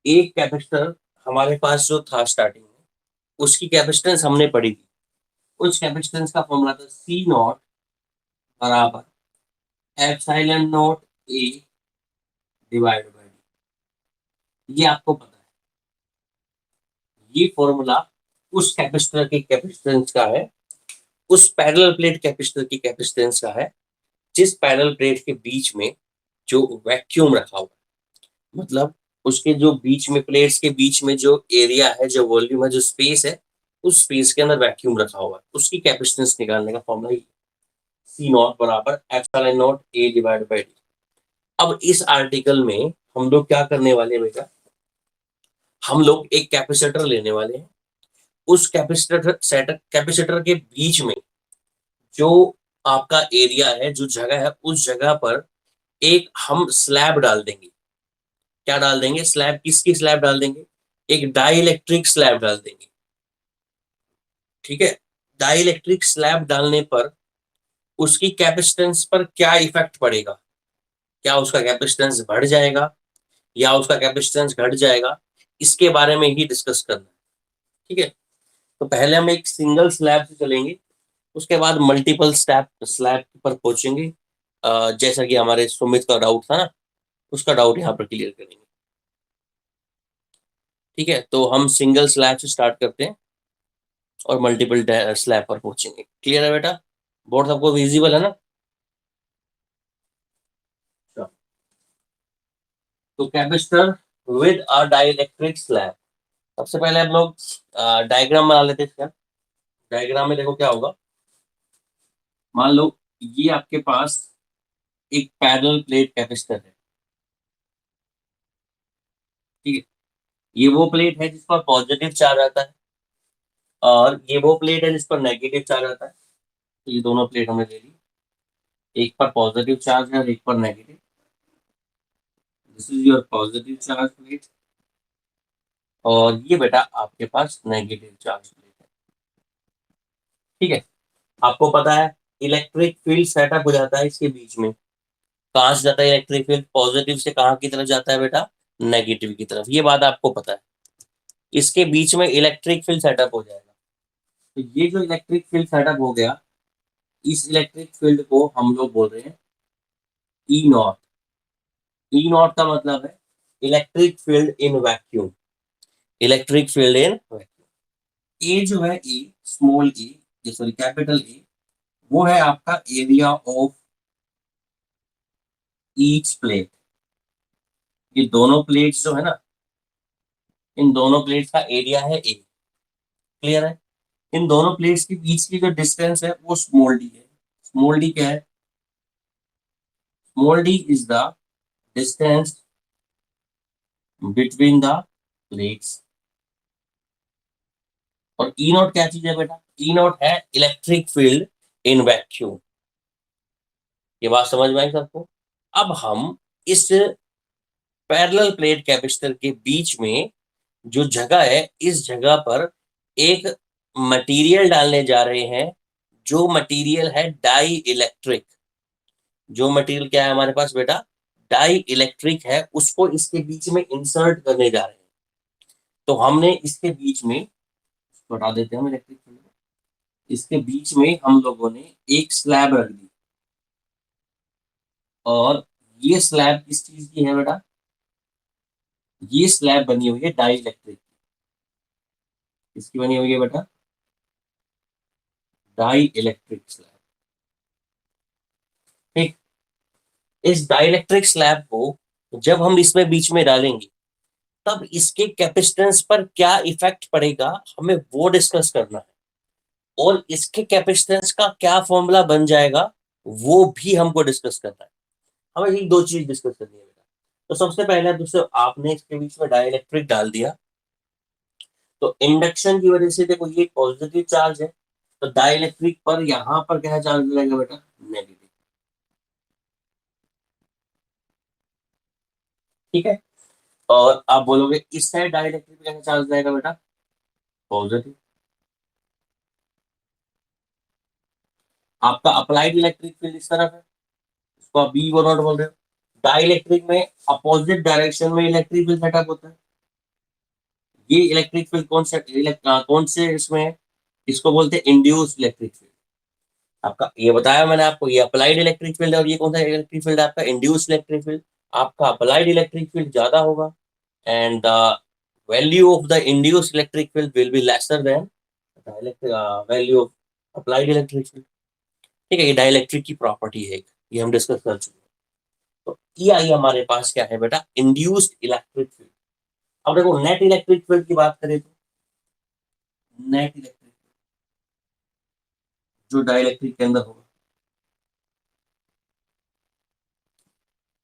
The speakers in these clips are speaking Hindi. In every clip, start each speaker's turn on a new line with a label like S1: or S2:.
S1: एक कैपेसिटर हमारे पास जो था स्टार्टिंग में, उसकी कैपेसिटेंस हमने पढ़ी थी। उस कैपेसिटेंस का फॉर्मूला था सी नॉट बराबर epsilon not a divide by D. ये आपको पता है, ये फॉर्मूला उस कैपेसिटर की कैपेसिटेंस का है, उस पैरेलल प्लेट कैपेसिटर की कैपेसिटेंस का है, जिस पैरेलल प्लेट के बीच में जो वैक्यूम रखा हुआ है। मतलब उसके जो बीच में, प्लेट्स के बीच में जो एरिया है, जो वॉल्यूम है, जो स्पेस है, उस स्पेस के अंदर वैक्यूम रखा हुआ है, उसकी कैपेसिटेंस निकालने का फॉर्मूला सी नॉट बराबर epsilon not a divide by D. अब इस आर्टिकल में हम लोग क्या करने वाले हैं बेटा, हम लोग एक कैपेसिटर लेने वाले हैं। उस कैपेसिटर के बीच में जो आपका एरिया है, जो जगह है, उस जगह पर एक हम स्लैब डाल देंगे। क्या डाल देंगे? स्लैब। किसकी स्लैब डाल देंगे? एक डाइलेक्ट्रिक स्लैब डाल देंगे। ठीक है। डाइलेक्ट्रिक स्लैब डालने पर उसकी कैपेसिटेंस पर क्या इफेक्ट पड़ेगा? क्या उसका कैपेसिटेंस बढ़ जाएगा या उसका कैपेसिटेंस घट जाएगा? इसके बारे में ही डिस्कस करना है। ठीक है। तो पहले हम एक सिंगल स्लैब से चलेंगे, उसके बाद मल्टीपल स्लैब स्लैब पर पहुंचेंगे। जैसा कि हमारे सुमित का डाउट था ना, उसका डाउट यहाँ पर क्लियर करेंगे। ठीक है। तो हम सिंगल स्लैब से स्टार्ट करते हैं और मल्टीपल स्लैब पर पहुंचेंगे। क्लियर है बेटा? बोर्ड सबको विजिबल है ना? तो capacitor with a dielectric slab. सबसे पहले हम लोग डायग्राम बना लेते हैं इसका। डायग्राम में देखो क्या होगा। मान लो ये आपके पास एक पैरेलल प्लेट कैपेसिटर है। ठीक है। ये वो प्लेट है जिस पर पॉजिटिव चार्ज आता है, और ये वो प्लेट है जिस पर नेगेटिव चार्ज आता है। तो ये दोनों प्लेट हमने ले ली, एक पर पॉजिटिव चार्ज है और एक पर negative. This is your positive charge plate, और ये बेटा आपके पास नेगेटिव चार्ज प्लेट है। ठीक है। आपको पता है इलेक्ट्रिक फील्ड सेटअप हो जाता है इसके बीच में। कहाँ से जाता है इलेक्ट्रिक फील्ड? पॉजिटिव से कहाँ की तरफ जाता है बेटा? नेगेटिव की तरफ। ये बात आपको पता है। इसके बीच में इलेक्ट्रिक फील्ड सेटअप हो जाएगा। तो ये जो इलेक्ट्रिक फील्ड सेटअप हो गया, इस इलेक्ट्रिक फील्ड को हम लोग बोल रहे हैं ई नॉट। ई नॉट का मतलब है electric field in vacuum. Electric field in vacuum. A जो है, A small A, sorry capital A, वो है आपका एरिया ऑफ ईच प्लेट। ये दोनों प्लेट्स जो है ना, इन दोनों प्लेट्स का एरिया है ए। क्लियर है? इन दोनों प्लेट्स के बीच की जो डिस्टेंस है वो स्मॉल डी है। स्मॉल डी क्या है? Small D is the distance between the plates. और ई नॉट क्या चीज है बेटा? ई नॉट है इलेक्ट्रिक फील्ड इन वैक्यूम। ये बात समझ में आई सबको? अब हम इस पैरेलल प्लेट कैपेसिटर के बीच में जो जगह है, इस जगह पर एक मटेरियल डालने जा रहे हैं। जो मटेरियल है डाई इलेक्ट्रिक। जो मटेरियल क्या है हमारे पास बेटा? डाई इलेक्ट्रिक है। उसको इसके बीच में इंसर्ट करने जा रहे हैं। तो हमने इसके बीच में, इसको हटा देते हैं हम इलेक्ट्रिक फील्ड को। इसके बीच में हम लोगों ने एक स्लैब रख दी, और ये स्लैब किस चीज की है बेटा? ये स्लैब बनी हुई है डाई इलेक्ट्रिक। किसकी बनी हुई है बेटा? Dielectric slab. ठीक। इस डाइलेक्ट्रिक स्लैब को जब हम इसमें बीच में डालेंगे, तब इसके कैपेसिटेंस पर क्या इफेक्ट पड़ेगा, हमें वो डिस्कस करना है। और इसके कैपेसिटेंस का क्या फॉर्मूला बन जाएगा, वो भी हमको डिस्कस करना है। हमें ये दो चीज डिस्कस करनी है बेटा। तो सबसे पहले दोस्तों, आपने इसके बीच में डाइलेक्ट्रिक डाल दिया, तो इंडक्शन की वजह से देखो ये पॉजिटिव चार्ज है, तो डाइलेक्ट्रिक पर यहां पर क्या चार्ज लगेगा बेटा? नेगेटिव। ठीक है। और आप बोलोगे इस साइड डाइलेक्ट्रिक पे कैसे चार्ज जाएगा बेटा? पॉजिटिव। आपका अप्लाइड इलेक्ट्रिक फील्ड इस तरफ है, इसको आप बी वन नॉट बोल रहे हो। डाइलेक्ट्रिक में अपोजिट डायरेक्शन में इलेक्ट्रिक फील्ड सेटअप होता है। ये इलेक्ट्रिक फील्ड कौन से इसमें है? इसको बोलते हैं इंड्यूस्ड इलेक्ट्रिक फील्ड। आपका ये बताया मैंने आपको, ये अप्लाइड इलेक्ट्रिक फील्ड है और ये कौन सा इलेक्ट्रिक फील्ड है आपका? Induced electric field. आपका अप्लाइड इलेक्ट्रिक फील्ड ज्यादा होगा and the value of the induced electric field will be lesser than value of applied electric field. ठीक है, ये डाइलेक्ट्रिक की प्रॉपर्टी है, ये हम डिस्कस कर चुके हैं। तो ये आई हमारे पास क्या है बेटा? Induced electric field. अब देखो नेट इलेक्ट्रिक फील्ड की बात करें तो नेट इलेक्ट्रिक जो डाइलेक्ट्रिक के अंदर होगा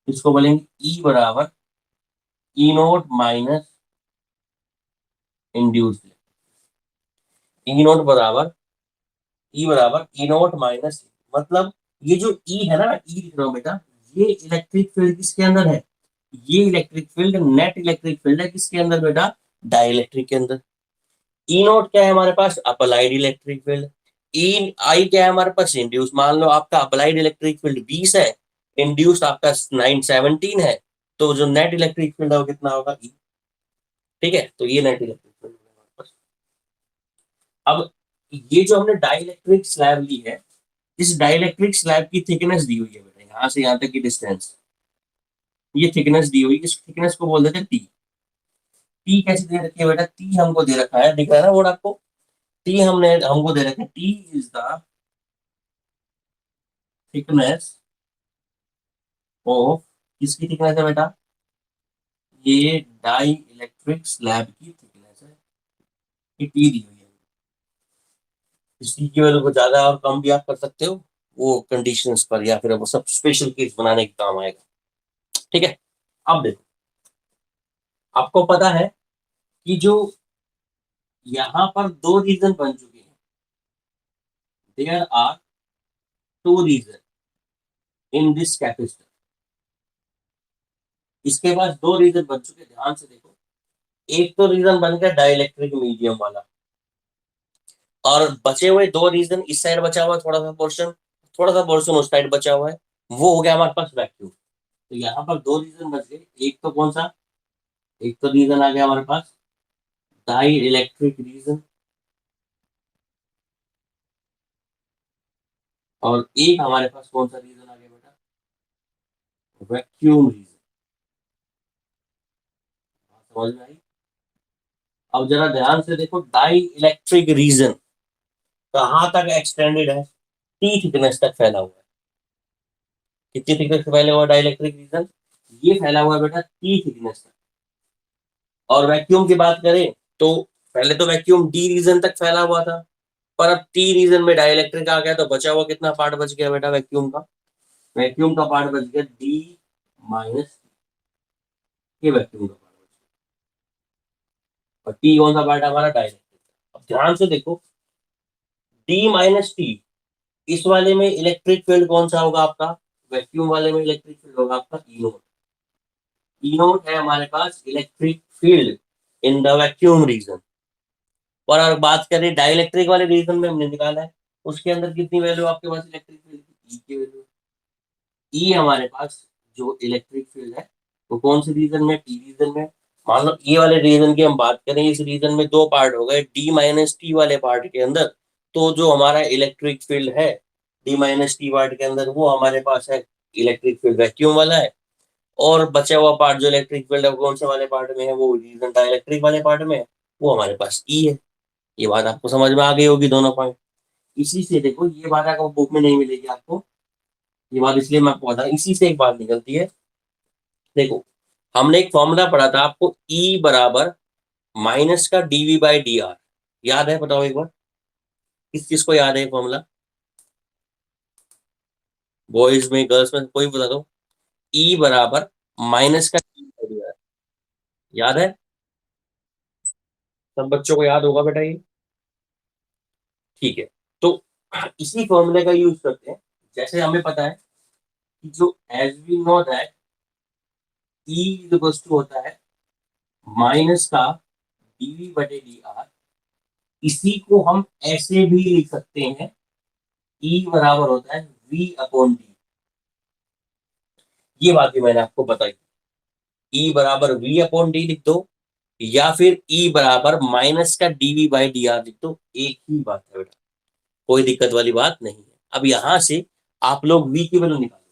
S1: इसको बोलेंगे ई बराबर ई नोट माइनस इंड्यूस्ड। ई नोट बराबर ई नोट माइनस, मतलब ये जो ई है ना, ई लिख रहा हूं बेटा, ये इलेक्ट्रिक फील्ड किसके अंदर है? ये electric field net electric field है किसके अंदर बेटा? डाइलेक्ट्रिक के अंदर। ई नोट क्या है हमारे पास? Applied electric field. E I क्या है हमारे पास? इंड्यूस। मान लो आपका अप्लाइड इलेक्ट्रिक फील्ड 20 है, इंड्यूस आपका 917 है, तो जो नेट इलेक्ट्रिक फील्ड है वो कितना होगा? ई। ठीक है, तो ये नेट इलेक्ट्रिक फील्ड है हमारे पास। अब ये जो हमने डाइलेक्ट्रिक स्लैब ली है, इस डाइलेक्ट्रिक स्लैब की थिकनेस दी हुई है बेटा, यहाँ से यहाँ तक की डिस्टेंस, ये थिकनेस दी हुई, इस थिकनेस को बोल देते हैं टी। टी कैसे दे रखी है बेटा? टी हमको दे रखा है, दिख रहा है ना बोर्ड आपको? टी हमको दे रखा है, T is the thickness of, किसकी थिकनेस है बेटा? ये डाई इलेक्ट्रिक स्लैब की थिकनेस है, ये टी दी हुई है। इस टी की वैल्यू को ज्यादा और कम भी आप कर सकते हो, वो कंडीशंस पर, या फिर वो सब स्पेशल केस बनाने के काम आएगा। ठीक है, अब देखो, आपको पता है कि जो यहाँ पर दो रीजन बन चुके हैं, there are two region in this capacitor. इसके पास दो रीजन बन चुके, ध्यान से देखो। एक तो रीजन बन गया डाइलेक्ट्रिक मीडियम वाला, और बचे हुए दो रीजन, इस साइड बचा हुआ है थोड़ा सा पोर्शन उस साइड बचा हुआ है, वो हो गया हमारे पास वैक्यूम। तो यहाँ पर दो रीजन बच गए, एक तो कौन सा? एक तो रीजन आ गया हमारे पास डाई इलेक्ट्रिक रीजन, और एक हमारे पास कौन सा रीजन आ गया बेटा? Vacuum region. समझ में आई? अब जरा ध्यान से देखो, डाई इलेक्ट्रिक रीजन कहाँ तक एक्सटेंडेड है? टी थिकनेस तक फैला हुआ है। कितनी थिकनेस तक फैला हुआ है डाइलेक्ट्रिक रीजन? ये फैला हुआ है बेटा टी थिकनेस तक। और वैक्यूम की बात करें तो पहले तो वैक्यूम डी रीजन तक फैला हुआ था, पर अब टी रीजन में डाइलेक्ट्रिक आ गया, तो बचा हुआ कितना पार्ट बच गया बेटा वैक्यूम का? वैक्यूम का पार्ट बच गया डी माइनस, ये वैक्यूम का पार्ट बच गया, और टी कौन सा पार्ट है हमारा? डाइलेक्ट्रिक। अब ध्यान से देखो, डी माइनस टी, इस वाले में इलेक्ट्रिक फील्ड कौन सा होगा आपका? वैक्यूम वाले में इलेक्ट्रिक फील्ड होगा आपका ई नोट। ई नोट है हमारे पास electric field in the vacuum region. और अगर बात करें डाइलेक्ट्रिक वाले रीजन में हमने निकाला है, उसके अंदर कितनी वैल्यू आपके पास इलेक्ट्रिक फील्ड की? ई की वैल्यू। ई हमारे पास जो इलेक्ट्रिक फील्ड है वो कौन से रीजन में? टी रीजन में। मान लो ये वाले रीजन की हम बात करें, इस रीजन में दो पार्ट हो गए, डी माइनस टी वाले पार्ट के अंदर, तो जो हमारा इलेक्ट्रिक फील्ड है डी माइनस टी पार्ट के अंदर, वो हमारे पास है इलेक्ट्रिक फील्ड वैक्यूम वाला है। और बचा हुआ पार्ट जो इलेक्ट्रिक फील्ड है वो कौन से वाले पार्ट में है? वो रीजन डाइलेक्ट्रिक वाले पार्ट में है, वो हमारे पास ई है। ये बात आपको समझ में आ गई होगी, दोनों पॉइंट। इसी से देखो, ये बात आपको बुक में नहीं मिलेगी आपको, ये बात इसलिए मैं आपको बता, इसी से एक बात निकलती है। देखो, हमने एक फॉर्मूला पढ़ा था आपको, ई बराबर माइनस का डीवी बाई डी आर, याद है? बताओ एक बार, किस चीज को याद है फॉर्मूला? बॉयज में, गर्ल्स में, कोई बता दो। ई बराबर माइनस का डी बाई डी आर, याद है? सब बच्चों को याद होगा बेटा ये। ठीक है, तो इसी फॉर्मूले का यूज करते हैं। जैसे हमें पता है कि जो as we know that E equals to होता है माइनस का डीवी बटे डी आर, इसी को हम ऐसे भी लिख सकते हैं, ई बराबर होता है वी अपॉन डी। ये बात भी मैंने आपको बताई, ई बराबर वी अपॉन डी लिख दो, या फिर ई बराबर माइनस का डीवी बाई डी आर लिख दो, एक ही बात है बेटा, कोई दिक्कत वाली बात नहीं है। अब यहां से आप लोग वी की वैल्यू निकालो।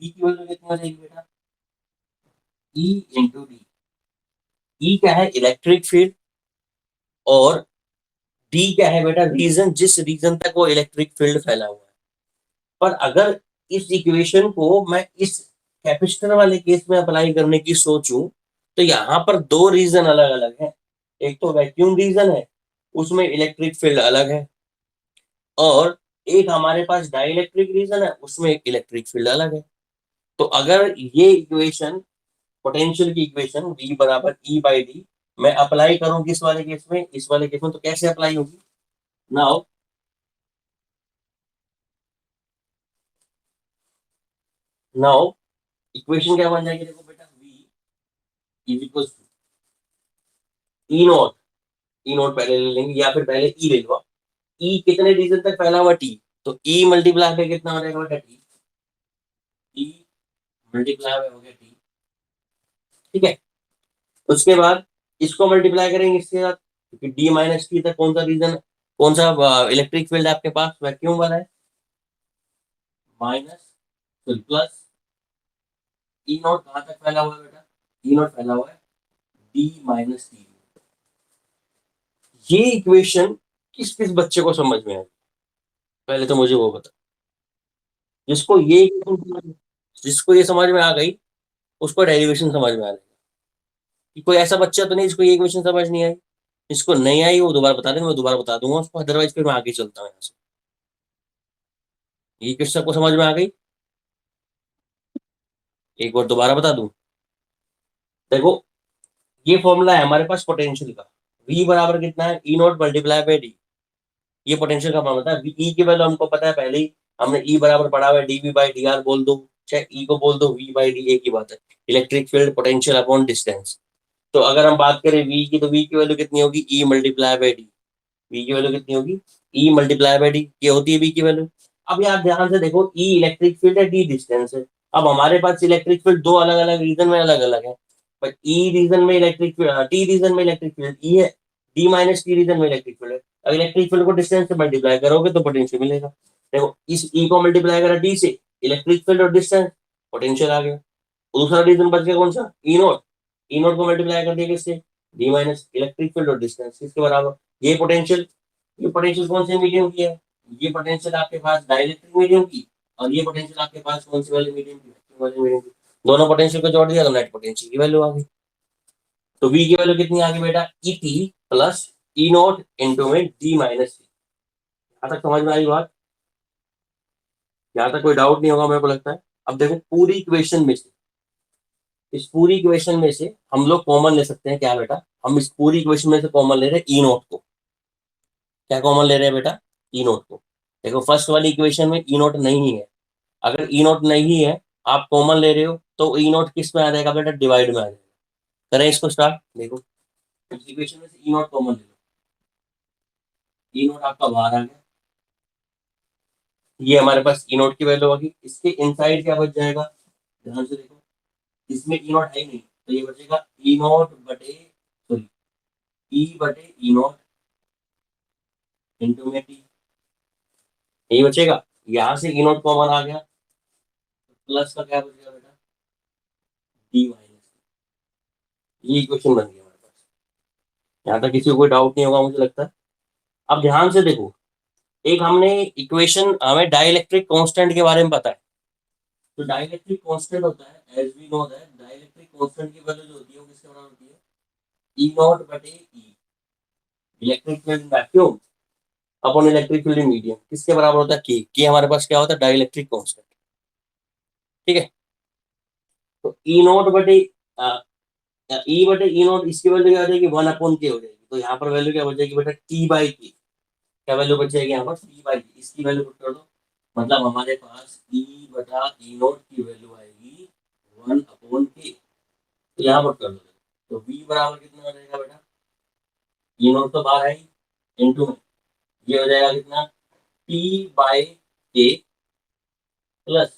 S1: वी की वैल्यू कितनी हो जाएगी बेटा, ई इंटू डी। ई क्या है, इलेक्ट्रिक फील्ड, और डी क्या है बेटा, रीजन, जिस रीजन तक वो इलेक्ट्रिक फील्ड फैला हुआ है। पर अगर इस इक्वेशन को मैं इस कैपेसिटर वाले केस में अप्लाई करने की सोचूं, तो यहाँ पर दो रीजन अलग अलग है। एक तो वैक्यूम रीजन है, उसमें इलेक्ट्रिक फील्ड अलग है, और एक हमारे पास डाइलेक्ट्रिक रीजन है, उसमें एक इलेक्ट्रिक फील्ड अलग है। तो अगर ये इक्वेशन, पोटेंशियल की इक्वेशन V बराबर E बाई डी, मैं अप्लाई करूं किस वाले केस में, इस वाले केस में, तो कैसे अप्लाई होगी। नाउ नाउ इक्वेशन क्या बन जाएगी, देखो बेटा, V is equal to E naught, E naught पहले ले लेंगे, या फिर पहले ई ले लो। ई कितने रीजन तक फैला हुआ, टी, तो ई मल्टीप्लाई पे कितना हो जाएगा बेटा, टी, ई मल्टीप्लाई पे हो गया टी। ठीक है, उसके बाद इसको मल्टीप्लाई करेंगे इसके साथ, क्योंकि डी माइनस टी तक कौन सा रीजन, कौन सा इलेक्ट्रिक फील्ड आपके पास, वैक्यूम वाला है, माइनस प्लस ई नॉट कहाँ तक फैला हुआ है बेटा, ई नॉट फैला हुआ है डी माइनस टी। ये इक्वेशन किस किस बच्चे को समझ में आई, पहले तो मुझे वो बता। जिसको ये जिसको ये समझ में आ गई, उसको डेरिवेशन समझ में आ जाएगा। कि कोई ऐसा बच्चा तो नहीं जिसको ये इक्वेशन समझ नहीं आई। जिसको नहीं आई वो दोबारा बता देंगे, मैं दोबारा बता दूंगा उसको, अदरवाइज फिर मैं आगे चलता हूँ यहाँ से। ये क्वेश्चन सबको समझ में आ गई, एक बार दोबारा बता दूं। देखो, ये फॉर्मूला है हमारे पास पोटेंशियल का, V बराबर कितना है, E not multiply by D. ये पोटेंशियल का फॉर्मूला था। ई की वैल्यू हमको पता है पहले ही, हमने ई बराबर पढ़ा हुआ है, डीवी बाई डी आर बोल दो, चाहे ई को बोल दो वी बाई डी, एक ही बात है, electric field potential upon distance. तो अगर हम बात करें वी की, तो वी की वैल्यू कितनी होगी, ई मल्टीप्लाई बाई डी। वी की वैल्यू कितनी होगी, ई मल्टीप्लाई बाई डी, ये होती है वी की वैल्यू। अब यार ध्यान से देखो, ई इलेक्ट्रिक फील्ड है, डी डिस्टेंस है। अब हमारे पास इलेक्ट्रिक फील्ड दो अलग अलग रीजन में अलग अलग है। पर ई रीजन में इलेक्ट्रिक फील्ड, टी रीजन में इलेक्ट्रिक फील्ड ई है, डी माइनस टी रीजन में इलेक्ट्रिक फील्ड है। अब इलेक्ट्रिक फील्ड को डिस्टेंस से मल्टीप्लाई करोगे तो पोटेंशियल मिलेगा। देखो, इस ई को मल्टीप्लाई करा डी से, इलेक्ट्रिक फील्ड और डिस्टेंस, पोटेंशियल आ गया। दूसरा रीजन बच गया कौन सा, ई नोट। ई नोट को मल्टीप्लाई कर दिया किससे, डी माइनस इलेक्ट्रिक फील्ड और डिस्टेंस, किसके बराबर, ये पोटेंशियल। ये पोटेंशियल कौन से मीडियम की है, ये पोटेंशियल आपके पास डाइलेक्ट्रिक मीडियम की, और ये पोटेंशियल आपके पास कौन सी वाली मीडियम की, वैक्यूम वाली मीडियम की। दोनों पोटेंशियल को जोड़ दिया तो नेट पोटेंशियल की वैल्यू आ गई। तो वी की वैल्यू कितनी आ गई बेटा, ई टी प्लस ई नोट इंटू में डी माइनस सी। यहाँ तक समझ में आई बात, यहाँ तक कोई डाउट नहीं होगा मेरे को लगता है। अब देखो, पूरी इक्वेशन में से, इस पूरी इक्वेशन में से हम लोग कॉमन ले सकते हैं क्या बेटा, हम इस पूरी इक्वेशन में से कॉमन ले रहे हैं ई नोट को। क्या कॉमन ले रहे हैं बेटा, ई नोट को। देखो, फर्स्ट वाली इक्वेशन में ई नोट नहीं है, अगर ई नोट नहीं है, आप कॉमन ले रहे हो, तो ई नोट किस में आ जाएगा बेटा, डिवाइड में आ जाएगा। करें इसको स्टार्ट, देखो, इस इक्वेशन में से ई नोट कॉमन ले लो, ई नोट आपका बाहर आ गया। ये हमारे पास ई नोट की वैल्यू होगी, इसके इनसाइड क्या बच जाएगा, ध्यान से देखो, इसमें ई नोट है ही नहीं, तो ये बचेगा ई नोट बटे, सॉरी, ई बटे ई नोट इंटू में टी, यही बचेगा। यहाँ से ई नोट कॉमन आ गया, प्लस का क्या बचेगा बेटा, डी माइनस, ये इक्वेशन बन गई हमारे पास। यहाँ तक किसी को कोई डाउट नहीं होगा मुझे लगता है। अब ध्यान से देखो, एक हमने इक्वेशन, हमें डाइलेक्ट्रिक कांस्टेंट के बारे में पता है। तो डाइलेक्ट्रिक कांस्टेंट होता है, as we know that, dielectric constant की वैल्यू जो होती है वो किसके बराबर होती है, ई नॉट बटे E, electric field vacuum upon electric field medium, किसके बराबर होता है, के हमारे पास क्या होता है, डाइलेक्ट्रिक कांस्टेंट। ठीक है, तो ई नॉट बटे ई बटे ई नॉट, इसकी वैल्यू क्या हो जाएगी, वन अपॉन के हो जाएगी। तो यहाँ पर वैल्यू क्या हो जाएगी बेटा, टी बाई के। क्या वैल्यू बच जाएगी यहाँ पर, टी बाई के, इसकी वैल्यू पुट कर दो। मतलब हमारे पास ई बटा ई नॉट की वैल्यू आएगी वन अपॉन के, तो यहाँ पुट कर दो। तो v बराबर कितना हो जाएगा बेटा, ई नॉट तो बाहर है ही, इंटू में ये हो जाएगा कितना, T by K plus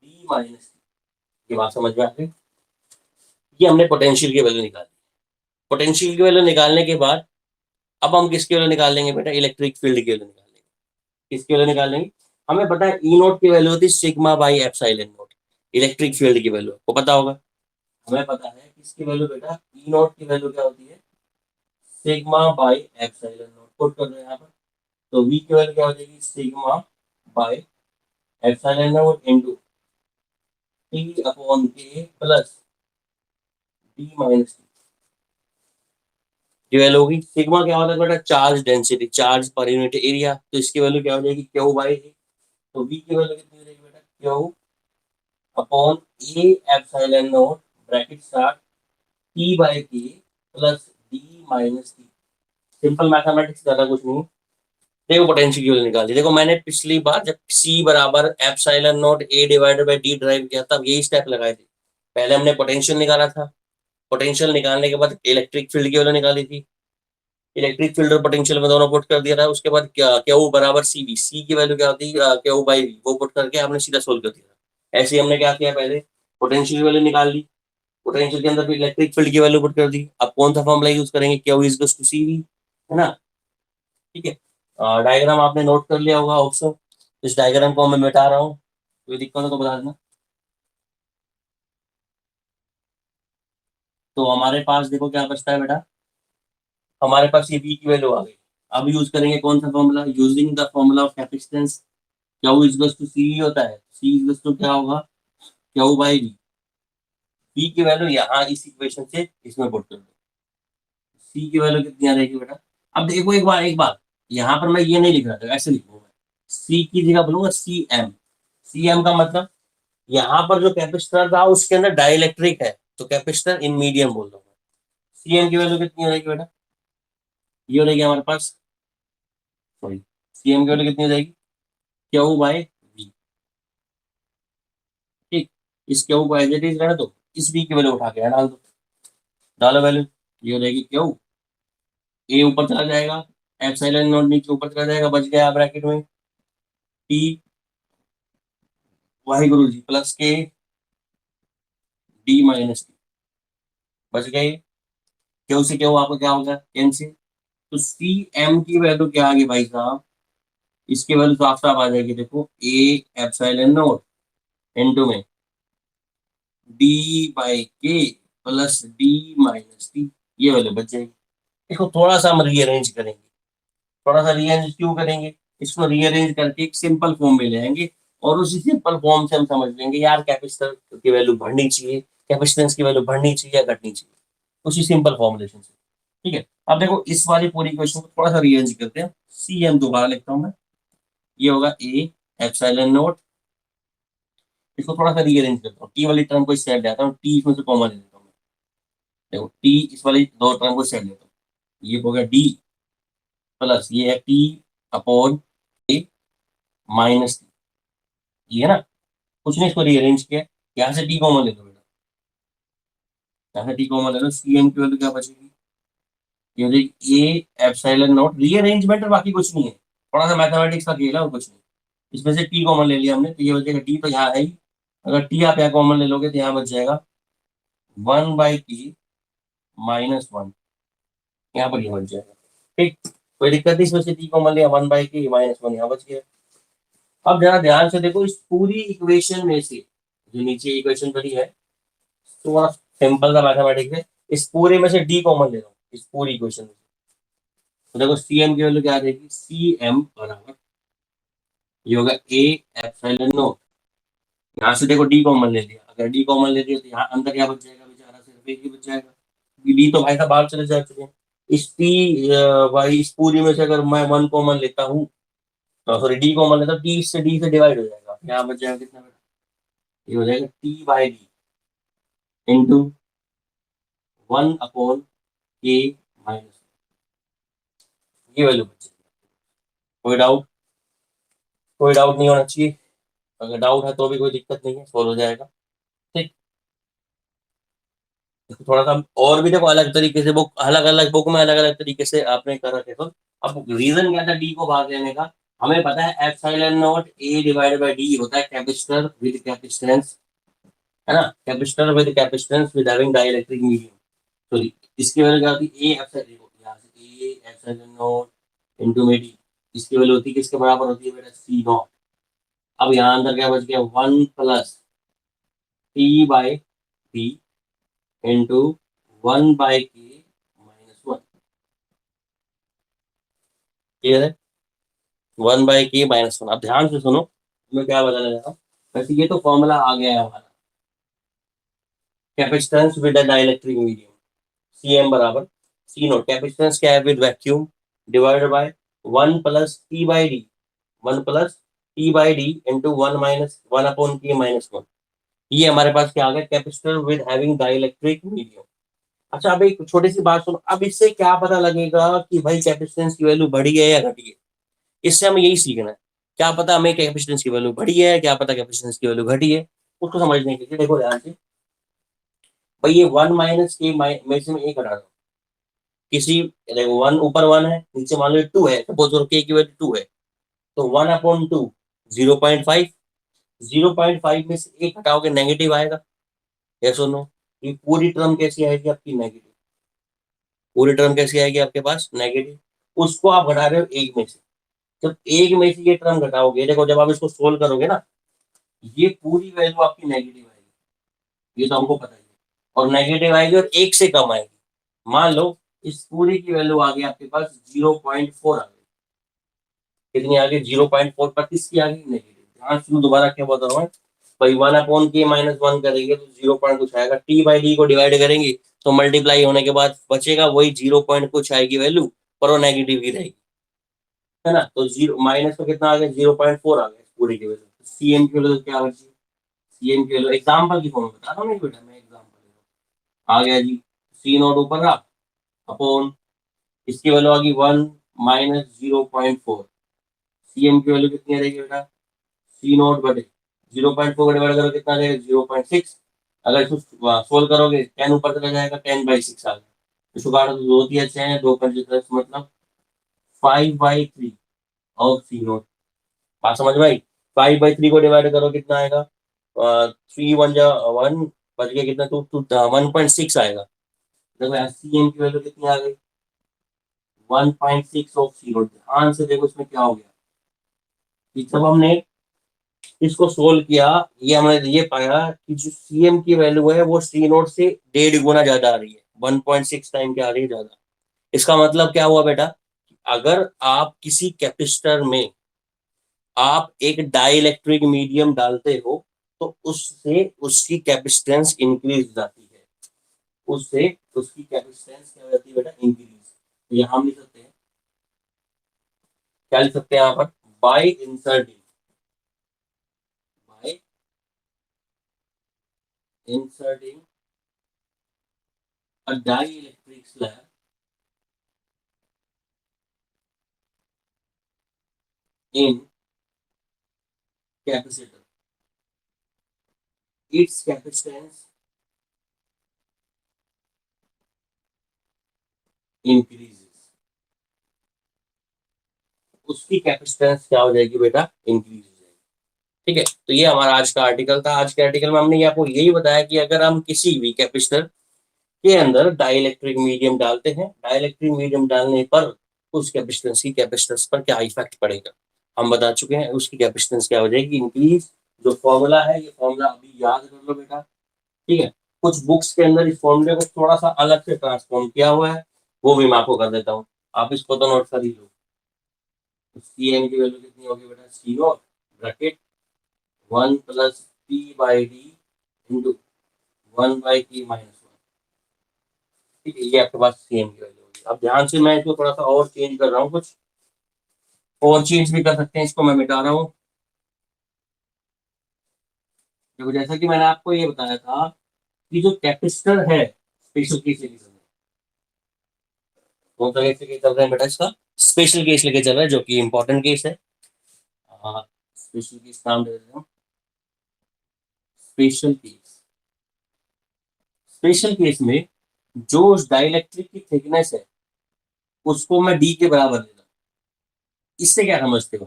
S1: D minus, ये बात समझ में आ गई। ये हमने पोटेंशियल की वैल्यू निकाली। पोटेंशियल की वैल्यू निकालने के बाद अब हम किसकी वैल्यू निकाल लेंगे बेटा, इलेक्ट्रिक फील्ड की वैल्यू निकाल लेंगे। किसकी वैल्यू निकाल लेंगे, हमें पता है ई नोट की वैल्यू होती है sigma by epsilon note, electric field की वैल्यू को पता होगा। हमें पता है किसकी वैल्यू बेटा, ई नोट की वैल्यू क्या होती है, sigma by epsilon note. Put कर दो यहाँ पर, तो वी की वैल्यू क्या हो जाएगी, sigma by epsilon naught into T upon K plus D minus की वैल्यू होगी। सिग्मा क्या होता है बेटा, charge density, charge per unit area, तो इसकी वैल्यू क्या हो जाएगी, क्यू बाई। तो वी की वैल्यू कितनी हो जाएगी बेटा, Q upon A epsilon naught bracket start T by K plus D minus T. Simple mathematics, ज्यादा कुछ नहीं। देखो पोटेंशियल की वैल्यू निकाली, देखो मैंने पिछली बार जब सी बराबर epsilon note A divided by D drive किया तब यही स्टेप लगाए थे। पहले हमने पोटेंशियल निकाला था, पोटेंशियल निकालने के बाद इलेक्ट्रिक फील्ड की वैल्यू निकाली थी, इलेक्ट्रिक फील्ड और पोटेंशियल में दोनों पुट कर दिया था। उसके बाद क्या, क्यू बराबर सी वी, सी की वैल्यू क्या होती है, क्यू बाई वी, वो पुट करके हमने सीधा सोल्व कर दिया। ऐसे ही हमने क्या किया, पहले पोटेंशियल की वैल्यू निकाल ली, पोटेंशियल के अंदर फिर इलेक्ट्रिक फील्ड की वैल्यू पुट कर दी। अब कौन सा फॉर्मूला यूज करेंगे, Q is to C V, है ना। ठीक है, डायग्राम आपने नोट कर लिया होगा ऑप्शन, इस डायग्राम को मैं मिटा रहा हूँ, कोई दिक्कत हो तो बता देना। तो हमारे पास देखो क्या बचता है बेटा, हमारे पास ये वी की वैल्यू आ गई। अब यूज करेंगे कौन सा formula, using the formula of capacitance. Q is to C होता है, सी इज टू क्या होगा, क्यू बाई वी। वी की वैल्यू यहाँ इस इक्वेशन से इसमें पुट कर दो, सी की वैल्यू कितनी आ जाएगी बेटा। अब देखो एक बार यहाँ पर मैं ये नहीं लिख रहा था, ऐसे लिखूंगा, सी की जगह बोलूंगा सी एम। सी एम का मतलब यहाँ पर जो कैपेसिटर था उसके अंदर डाइलेक्ट्रिक है, तो कैपेसिटर इन मीडियम बोल दूंगा। सी एम की वैल्यू कितनी हो जाएगी बेटा, ये हो जाएगी हमारे पास, सॉरी, सी एम की वैल्यू कितनी हो जाएगी, क्यू बाई वी। ठीक, इस क्यू को एज इट इज रहने दो, इस वी की वैल्यू उठा के यहाँ डाल दो, डालो वैल्यू, ये हो जाएगी क्यू, ए ऊपर चला जाएगा, एप्सिलॉन नॉट नीचे ऊपर चला जाएगा, बच गया ब्रैकेट में टी, वाहिगुरु जी प्लस के डी माइनस टी, बच गए। क्यू से क्यू आपको क्या होगा, कैंसिल। तो सी एम की वैल्यू क्या आ गई भाई साहब, इसकी वैल्यू साफ साफ आ जाएगी, देखो ए एप्सिलॉन नॉट इनटू में D by K plus D minus T, ये वैल्यू बच जाएगी। इसको थोड़ा सा हम रीअरेंज करेंगे, थोड़ा सा रीअरेंज क्यों करेंगे, इसको रीअरेंज करके एक सिंपल फॉर्म में ले आएंगे, और उसी सिंपल फॉर्म से हम समझ लेंगे यार कैपेसिटर की वैल्यू बढ़नी चाहिए, कैपेसिटेंस की वैल्यू बढ़नी चाहिए या घटनी चाहिए, उसी सिंपल फॉर्मुलेशन से। ठीक है, अब देखो इस वाली पूरी क्वेश्चन को थोड़ा सा रीअरेंज करते हैं, सी एम दोबारा लिखता हूँ मैं, ये होगा ए एप्सिलॉन नोट, इसको थोड़ा सा रीअरेंज करता हूँ, टी वाली टर्म को इस साइड जाता हूँ, टी इसमें से कॉमन ले लेता हूँ मैं। देखो टी इस वाली दो टर्म को साइड लेता हूँ, ये हो गया डी प्लस ये है टी अपॉन ए माइनस टी, ये है ना, कुछ नहीं, इसको रीअरेंज किया, यहाँ से टी कॉमन ले लो बेटा, यहाँ से टी कॉमन ले लो, सी एम की वैल्यू क्या बचेगी, ये हो जाएगी ए एप्सिलॉन नॉट, रीअरेंजमेंट और बाकी कुछ नहीं है, थोड़ा सा मैथमेटिक्स का खेल है और कुछ नहीं। इसमें से टी कॉमन ले लिया हमने, तो ये बचेगा टी, तो यहाँ है ही, अगर टी आप यहाँ कॉमन ले लोगे तो यहाँ बच जाएगा 1/t माइनस 1, यहाँ पर ये बच जाएगा। ठीक, कोई दिक्कत नहीं, इसमें से टी कॉमन लिया, 1/t माइनस 1 यहाँ बच गया। अब जरा ध्यान से देखो, इस पूरी इक्वेशन में से जो नीचे इक्वेशन बनी है, थोड़ा सिंपल सा मैथमेटिक्स है, इस पूरे में से डी कॉमन ले लो, इस पूरी इक्वेशन में। तो देखो सी एम की वैल्यू क्या आ जाएगी, सी एम बराबर ये होगा ए एप्सिलॉन नोट, यहाँ से देखो डी कॉमन ले लिया, अगर डी कॉमन ले लिया तो यहाँ अंदर क्या बच जाएगा बेचारा, सिर्फ एक ही बच जाएगा, डी तो भाई साहब बाहर चले जा चुके हैं। इस टी भाई इस पूरी में से अगर मैं वन कॉमन लेता हूँ, सॉरी डी कॉमन लेता हूँ, टी से डी से डिवाइड हो जाएगा, यहाँ बच जाएगा कितना बेटा, ये हो जाएगा T by D into 1/k minus, ये वैल्यू बच जाएगी। कोई डाउट, कोई डाउट नहीं होना चाहिए, अगर डाउट है तो भी कोई दिक्कत नहीं है, सॉल्व हो जाएगा। ठीक, देखो थोड़ा सा और भी देखो, अलग तरीके से बुक, अलग अलग बुक में अलग अलग तरीके से आपने कर रखे, तो अब रीजन क्या था डी को भाग देने का, हमें पता है epsilon not a divided by D होता है कैपेसिटर विद कैपेसिटेंस, है ना, capacitor with capacitance with having dielectric medium. तो इसकी वैल्यू क्या होती है, ए एप्सिलॉन, यहाँ से ए एप्सिलॉन नॉट इनटू में डी, इसकी वैल्यू होती है किसके बराबर होती है बेटा, सी नॉट। अब यहाँ अंदर क्या बच गया, 1 plus T by B into 1 by K minus 1। Clear है, 1 बाई के माइनस 1। अब ध्यान से सुनो, मैं क्या बताने जा रहा हूँ। वैसे ये तो फॉर्मूला आ गया है हमारा, capacitance with dielectric medium, C M बराबर सी नोट। कैपेसिटेंस क्या है, with vacuum, divided by 1 plus T by D, 1 plus T by D into 1 minus 1 upon K minus 1। ये हमारे पास क्या आ गया, capacitor with having dielectric medium. अच्छा, अब एक छोटी सी बात सुनो, अब इससे क्या पता लगेगा कि भाई कैपेसिटेंस की वैल्यू बढ़ी है या घटी है। इससे हमें यही सीखना है, क्या पता हमें कैपेसिटेंस की वैल्यू बढ़ी है, क्या पता कैपेसिटेंस की वैल्यू घटी है। उसको समझने के लिए देखो ध्यान से, भाई ये 1 माइनस के में से मैं एक हटा दूं, किसी, देखो 1 ऊपर 1 है, नीचे मान लो 2 है, सपोज करो के की वैल्यू 2 है, तो 1 अपॉन 2 0.5, 0.5 में से एक हटाओगे नेगेटिव आएगा, यस और नो। ये पूरी टर्म कैसी आएगी आपकी, नेगेटिव। पूरी टर्म कैसी आएगी आपके पास, नेगेटिव। उसको आप घटा रहे हो एक में से, जब एक में से ये टर्म घटाओगे, देखो जब आप इसको सोल्व करोगे ना, ये पूरी वैल्यू आपकी नेगेटिव आएगी, ये तो हमको पता ही है। और नेगेटिव आएगी और एक से कम आएगी। मान लो इस पूरी की वैल्यू आ गई आपके पास 0.4 आ गई। कितनी आ गई, 0.4 पर किसकी आ गई, नेगेटिव। ध्यान से दोबारा क्या बता रहा हूँ, भाई 1 अपॉन के माइनस 1 करेंगे तो 0 पॉइंट कुछ आएगा, टी बाई डी को डिवाइड करेंगे तो मल्टीप्लाई होने के बाद बचेगा वही 0 पॉइंट कुछ आएगी वैल्यू, पर वो नेगेटिव ही रहेगी, है ना। तो जीरो माइनस तो कितना आ गया, 0.4 आ गया पूरी की वैल्यू। सी एम की वैल्यू तो क्या बची, सी एम की वैल्यू एग्जाम्पल की फॉर्म में बता रहा हूँ बेटा, मैं एग्जाम्पल आ गया जी, सी नॉट ऊपर रहा अपॉन, इसकी वैल्यू आ गई 1 माइनस 0.4। सी एम की वैल्यू कितनी आ रहेगी बेटा, सी नॉट बटे 0.4 डिवाइड करो कितना आ जाएगा, 0.6। अगर इसको सोल्व करोगे 10 ऊपर चला जाएगा, 10/6 आ गया। इसको काटो तो दो दिया 6 है, 2 5 मतलब 5/3 ऑफ सी नॉट। बात समझ में आई। 5/3 को डिवाइड करो कितना आएगा, 3 1 जा 1, बच गया कितना, 1.6 आएगा। देखो यहाँ सी एम की वैल्यू कितनी आ गई, 1.6 ऑफ सी नॉट। ध्यान से देखो इसमें क्या हो गया कि जब हमने इसको सोल्व किया, ये हमने ये पाया कि जो सीएम की वैल्यू है वो सी नोट से 1.5 गुना ज्यादा आ रही है, 1.6 टाइम क्या आ रही है, ज्यादा। इसका मतलब क्या हुआ बेटा, अगर आप किसी कैपेसिटर में आप एक डाइलेक्ट्रिक मीडियम डालते हो तो उससे उसकी कैपेसिटेंस इंक्रीज हो जाती है, उससे उसकी कैपेसिटेंस क्या हो जाती है बेटा, इंक्रीज। तो यहाँ हम लिख सकते हैं, क्या लिख सकते हैं यहाँ पर, bye inserting, bye inserting a dielectric slab in capacitor, its capacitance increases, उसकी कैपेसिटेंस क्या हो जाएगी बेटा, इंक्रीज हो जाएगी। ठीक है, तो ये हमारा आज का आर्टिकल था। आज के आर्टिकल में हमने ये आपको यही बताया कि अगर हम किसी भी कैपेसिटर के अंदर डाइलेक्ट्रिक मीडियम डालते हैं, डाइलेक्ट्रिक मीडियम डालने पर उस कैपेसिटेंस की कैपेसिटेंस पर क्या इफेक्ट पड़ेगा, हम बता चुके हैं। उसकी कैपेसिटेंस क्या हो जाएगी, इंक्रीज। जो फॉर्मूला है, ये फॉर्मूला अभी याद कर लो बेटा, ठीक है। कुछ बुक्स के अंदर इस फॉर्मूले को थोड़ा सा अलग से ट्रांसफॉर्म किया हुआ है, वो भी मैं आपको कर देता हूँ, आप इसको तो नोट कर ही लो। सी एन की वैल्यू कितनी होगी बेटा, C naught bracket 1 plus P by D into 1/k-1। ठीक है, ये आपके पास सी एम की वैल्यू होगी। अब ध्यान से मैं इसको थोड़ा सा और चेंज कर रहा हूँ, कुछ और चेंज भी कर सकते हैं, इसको मैं मिटा रहा हूँ। देखो जैसा कि मैंने आपको ये बताया था कि जो कैपेसिटर है, स्पेशल केस लेके चल रहे हैं, कौन सा केस लेके चल रहे हैं बेटा, इसका स्पेशल केस लेके चल रहा है, जो कि इंपॉर्टेंट केस है। स्पेशल केस नाम दे देता हूँ, स्पेशल केस। स्पेशल केस में जो डाइलेक्ट्रिक की थिकनेस है उसको मैं डी के बराबर लेता हूँ। इससे क्या समझते हो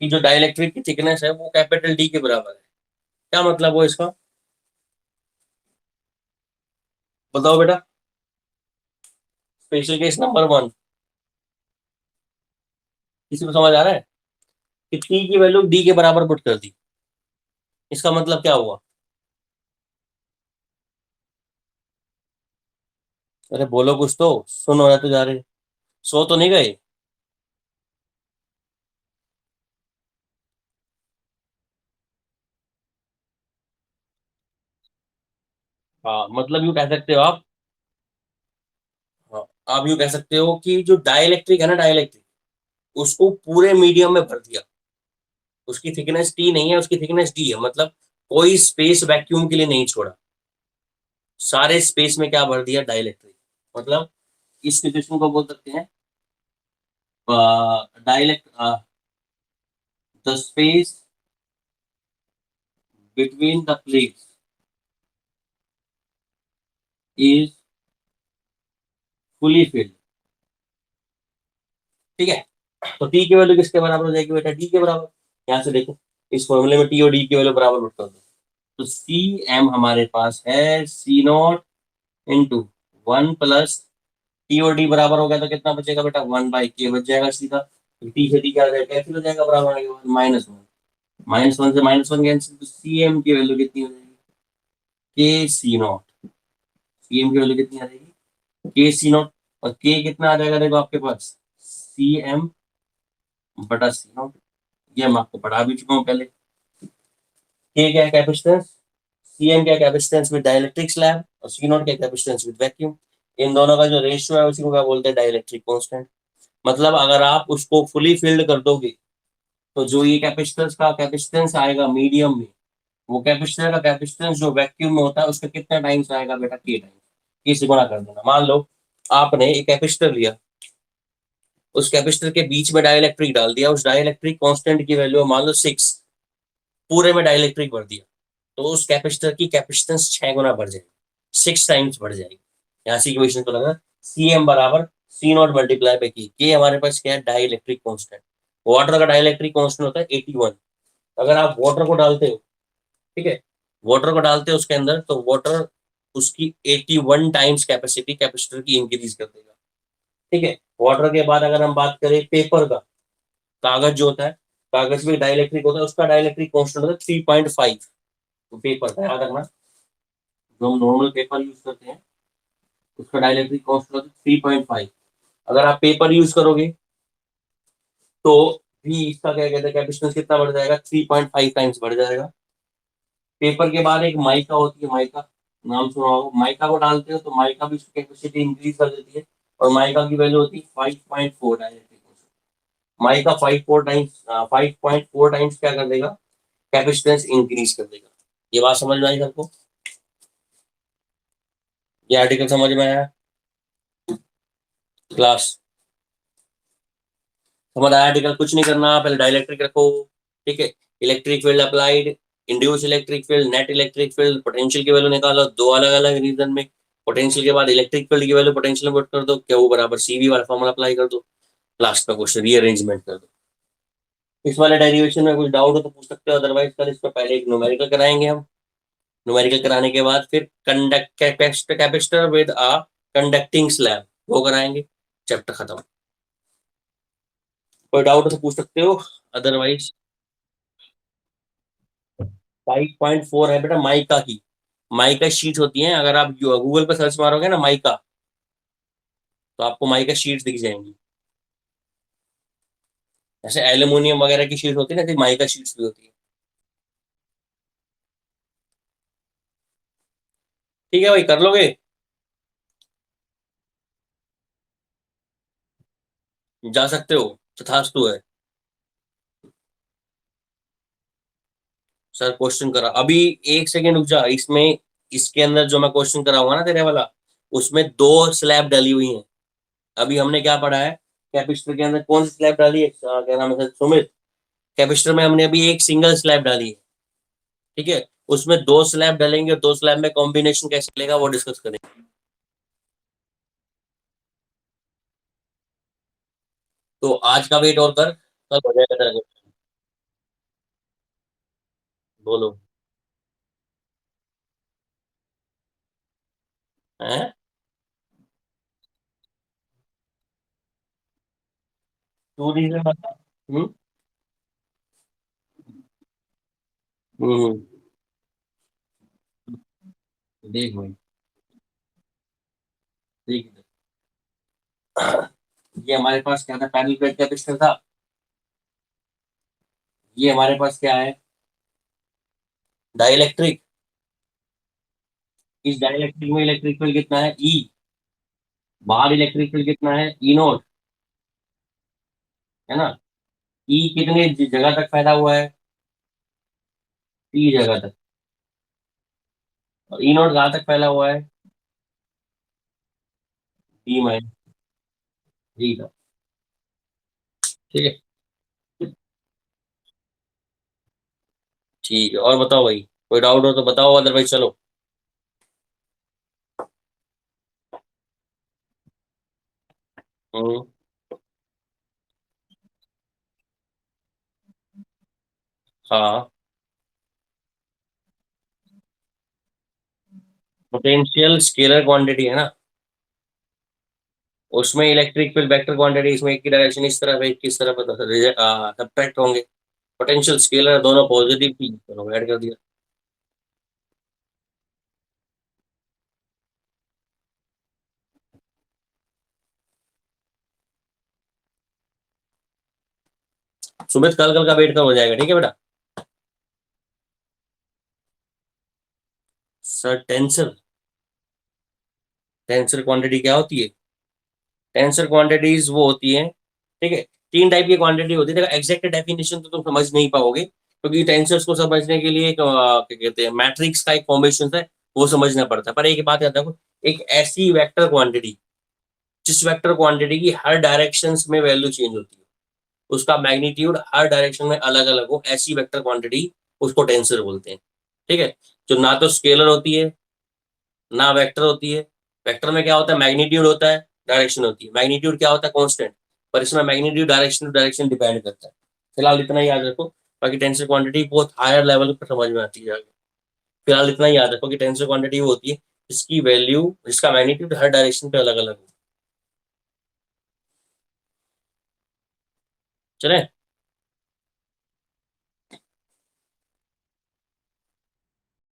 S1: कि जो डाइलेक्ट्रिक की थिकनेस है वो कैपिटल डी के बराबर है। क्या मतलब हो इसका, बताओ बेटा। स्पेशल केस नंबर 1, किसी को समझ आ रहा है? कि टी की वैल्यू डी के बराबर पुट कर दी, इसका मतलब क्या हुआ? अरे बोलो कुछ तो, सुन हो तो जा रहे, सो तो नहीं गए? हाँ मतलब यूं कह सकते हो आप। हाँ, आप यूं कह सकते हो कि जो डाइलेक्ट्रिक है ना, डाइलेक्ट्रिक, उसको पूरे मीडियम में भर दिया। उसकी थिकनेस टी नहीं है, उसकी थिकनेस डी है, मतलब कोई स्पेस वैक्यूम के लिए नहीं छोड़ा, सारे स्पेस में क्या भर दिया, डाइलेक्ट्रिक। मतलब इस सिचुएशन को बोल सकते हैं dialect the space between the plates is fully filled. ठीक है, तो टी की वैल्यू किसके बराबर हो जाएगी बेटा, डी के बराबर। यहाँ से देखो, इस फॉर्मूले में टी और डी की वैल्यू बराबर पुट कर दो, तो सी एम हमारे पास है सी नॉट इंटू 1 प्लस टी और डी बराबर हो गया तो कितना बचेगा बेटा, 1/k बच जाएगा सीधा। टी से टी क्या हो जाएगा, कैंसिल हो जाएगा, बराबर आने के बाद -1, -1 से -1 कैंसिल, तो सी एम की वैल्यू कितनी हो जाएगी, के सी नॉट। सी एम की वैल्यू कितनी आ जाएगी, के सी नॉट। और के कितना आ जाएगा देखो आपके पास, सी एम बटा सी नॉट। ये मैं आपको पढ़ा भी चुका हूँ पहले। के क्या कैपेसिटेंस, सी एम क्या कैपेसिटेंस विद डाइलेक्ट्रिक स्लैब, और सी नॉट क्या कैपेसिटेंस विद वैक्यूम। इन दोनों का जो रेशियो है उसी को क्या बोलते हैं, डाइलेक्ट्रिक कांस्टेंट। मतलब अगर आप उसको फुली फिल्ड कर दोगे, तो जो ये कैपेसिटेंस का कैपेसिटेंस आएगा मीडियम में, वो कैपेसिटर का कैपेसिटेंस जो वैक्यूम में होता है उसका कितना टाइम्स आएगा बेटा, के टाइम्स। के से गुणा कर देना। मान लो आपने एक कैपेसिटर लिया, उस कैपेसिटर के बीच में डाइलेक्ट्रिक डाल दिया, उस डाइलेक्ट्रिक कांस्टेंट की वैल्यू मान लो 6, पूरे में डाइलेक्ट्रिक भर दिया, तो उस कैपेसिटर की कैपेसिटेंस 6 गुना बढ़ जाएगी, 6 टाइम्स बढ़ जाएगी। यहाँ से इक्वेशन को लगा, सी एम बराबर सी नॉट मल्टीप्लाई पे की, के हमारे पास क्या है, डाइलेक्ट्रिक कांस्टेंट। वाटर का डाइलेक्ट्रिक कांस्टेंट होता है 81। अगर आप वाटर को डालते हो, ठीक है, वाटर को डालते हो उसके अंदर, तो वाटर उसकी 81 टाइम्स कैपेसिटी कैपेसिटर की इंक्रीज कर देगा। ठीक है, वाटर के बाद अगर हम बात करें पेपर का, कागज जो होता है, कागज में डाइलेक्ट्रिक होता है, उसका डाइलेक्ट्रिक कांस्टेंट होता है 3.5। तो पेपर का याद रखना, जो हम नॉर्मल पेपर यूज करते हैं उसका डाइलेक्ट्रिक कांस्टेंट होता है 3.5। अगर आप पेपर यूज करोगे तो भी इसका क्या कहते हैं, कैपेसिटेंस कितना बढ़ जाएगा, 3.5 टाइम्स बढ़ जाएगा। पेपर के बाद एक माइका होती है, माइका नाम सुना होगा, माइका को डालते हो तो माइका भी उसकी कैपेसिटी इंक्रीज कर देती है, और माइका की वैल्यू होती है 5.4 डाइलेक्ट्रिक। माइका 5.4 टाइम्स क्या कर देगा, कैपेसिटेंस इंक्रीज कर देगा। ये बात समझ में आई सबको? ये आर्टिकल समझ में आया क्लास? हमारा आर्टिकल कुछ नहीं करना, पहले डाइलेक्ट्रिक रखो। ठीक है, electric field applied, induce electric field, net electric field, potential की वैल्यू निकालो दो अलग अलग रीजन में। पोटेंशियल के बाद इलेक्ट्रिक फील्ड की वैल्यू पोटेंशियल में पुट कर दो, क्या वो बराबर सीवी वाला फॉर्मूला अप्लाई कर दो, लास्ट का क्वेश्चन रीअरेंजमेंट कर दो। इस वाले डेरिवेशन में कुछ डाउट हो तो पूछ सकते हो, अदरवाइज कल इसको पहले एक न्यूमेरिकल कराएंगे हम। न्यूमेरिकल कराने के बाद फिर conduct capacitor with a conducting slab वो कराएंगे, चैप्टर खत्म। कोई डाउट हो तो पूछ सकते हो, अदरवाइज 5.4 है बेटा माइका की। माइका शीट होती है, अगर आप गूगल पर सर्च मारोगे ना माइका, तो आपको माइका शीट्स दिख जाएंगी। जैसे एल्यूमिनियम वगैरह की शीट होती है ना, तो माइका शीट्स भी होती है। ठीक है भाई, कर लोगे? जा सकते हो, तथास्तु है। सर क्वेश्चन करा अभी, 1 सेकेंड रुक जा इसमें। इसके अंदर जो मैं क्वेश्चन कराऊंगा ना तेरे वाला, उसमें 2 स्लैब डली हुई हैं। अभी हमने क्या पढ़ा है, कैपेसिटर के अंदर कौन सी स्लैब डाली है, क्या नाम है सर, सुमित? कैपेसिटर में हमने अभी एक सिंगल स्लैब डाली है। ठीक है, उसमें 2 स्लैब डालेंगे, 2 स्लैब में कॉम्बिनेशन कैसे चलेगा वो डिस्कस करेंगे। तो आज का वेट और कर, कल हो जाएगा तेरा क्वेश्चन। बोलो। हैं? टू रीजन बता। हम्म हम्म, देख भाई, देख, ये हमारे पास क्या था, पैनल प्लेट कैपेसिटर था। ये हमारे पास क्या है, डाइलेक्ट्रिक। इस डाइलेक्ट्रिक में इलेक्ट्रिक फील्ड कितना है, ई। बाहर इलेक्ट्रिक फील्ड कितना है, ई नोट, है ना। ई कितने जगह तक फैला हुआ है, टी जगह तक। और ई नोट कहाँ तक फैला हुआ है, टी माइनस जी तक। ठीक है। ठीक है, और बताओ भाई, कोई डाउट हो तो बताओ, अदरवाइज चलो। हम्म। हाँ, पोटेंशियल स्केलर क्वांटिटी है ना, उसमें इलेक्ट्रिक फील्ड वेक्टर क्वांटिटी, इसमें एक की डायरेक्शन इस तरफ है, एक किस तरफ सब्ट्रैक्ट होंगे। पोटेंशियल स्केलर दोनों पॉजिटिव थी, दोनों ऐड कर दिया। सुमित, कल कल का वेट कब हो जाएगा, ठीक है बेटा। सर टेंसर, टेंसर क्वांटिटी क्या होती है, टेंसर क्वांटिटीज वो होती है, ठीक है। तीन टाइप की क्वांटिटी होती है, देखो एग्जैक्ट डेफिनेशन तो तुम समझ नहीं पाओगे, क्योंकि टेंसर्स को समझने के लिए क्या कहते हैं, मैट्रिक्स का एक फॉर्मेशन है, वो समझना पड़ता है। पर एक बात याद रखो, एक ऐसी वेक्टर क्वांटिटी जिस वेक्टर क्वांटिटी की हर डायरेक्शंस में वैल्यू चेंज होती है, उसका मैग्नीट्यूड हर डायरेक्शन में अलग अलग हो, ऐसी वेक्टर क्वांटिटी, उसको टेंसर बोलते हैं। ठीक है। जो ना तो स्केलर होती है, ना वेक्टर होती है। वेक्टर में क्या होता है, मैग्नीट्यूड होता है, डायरेक्शन होती है। मैग्नीट्यूड क्या होता है, कांस्टेंट। पर इसमें magnitude direction to direction depend करता है। फिलहाल इतना ही याद रखो, बाकी टेंसर क्वांटिटी बहुत हायर लेवल पर समझ में आती है आगे। फिलहाल इतना ही याद रखो कि टेंसर क्वांटिटी वो होती है जिसकी वैल्यू, जिसका मैग्नीट्यूड हर डायरेक्शन पे अलग अलग हो। चले।